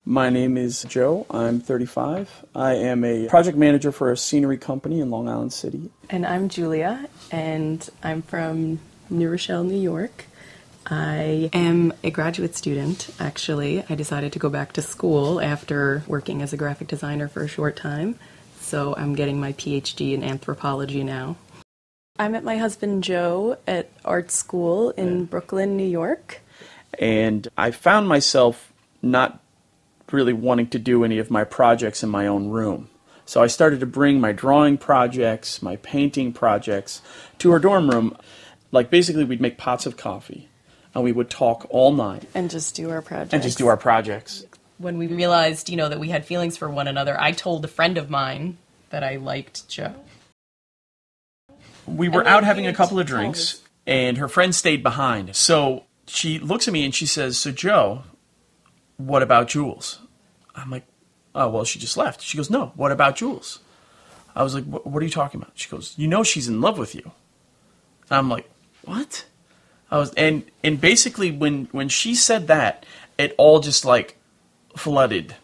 My name is Joe. I'm 35. I am a project manager for a scenery company in Long Island City. And I'm Julia, and I'm from New Rochelle, New York. I am a graduate student, actually. I decided to go back to school after working as a graphic designer for a short time, so I'm getting my PhD in anthropology now. I met my husband Joe at art school in Brooklyn, New York. And I found myself not really wanting to do any of my projects in my own room. So I started to bring my drawing projects, my painting projects to her dorm room. Like basically we'd make pots of coffee and we would talk all night. And just do our projects. When we realized, that we had feelings for one another, I told a friend of mine that I liked Joe. We were out having a couple of drinks and her friend stayed behind. So she looks at me and she says, "So Joe, what about Jules?" I'm like, "Oh, well, she just left." She goes, "No, what about Jules?" I was like, "What are you talking about?" She goes, "She's in love with you." I'm like, "What?" And basically when she said that, it all just like flooded.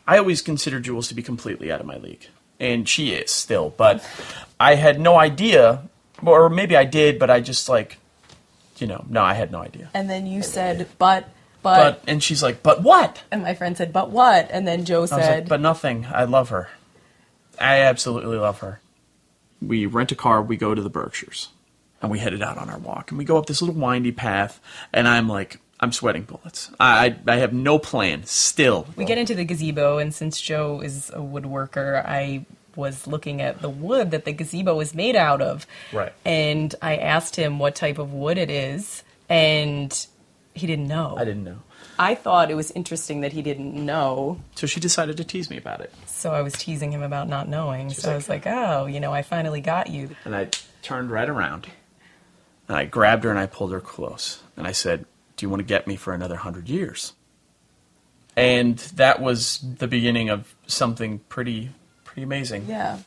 I always considered Jules to be completely out of my league, and she is still, but I had no idea, or maybe I did, but I just like, no, I had no idea. And then you said, but, and she's like, "But what?" And my friend said, "But what?" And then Joe said, I was like, "But nothing. I love her. I absolutely love her." We rent a car, we go to the Berkshires, and we headed out on our walk. And we go up this little windy path, and I'm sweating bullets. I have no plan still. We get into the gazebo, and since Joe is a woodworker, I was looking at the wood that the gazebo is made out of. Right. And I asked him what type of wood it is, and he didn't know. I didn't know. I thought it was interesting that he didn't know. So she decided to tease me about it. So I was teasing him about not knowing. I was like, "Oh, I finally got you." And I turned right around, and I grabbed her and I pulled her close. And I said, "Do you want to get me for another 100 years?" And that was the beginning of something pretty amazing. Yeah.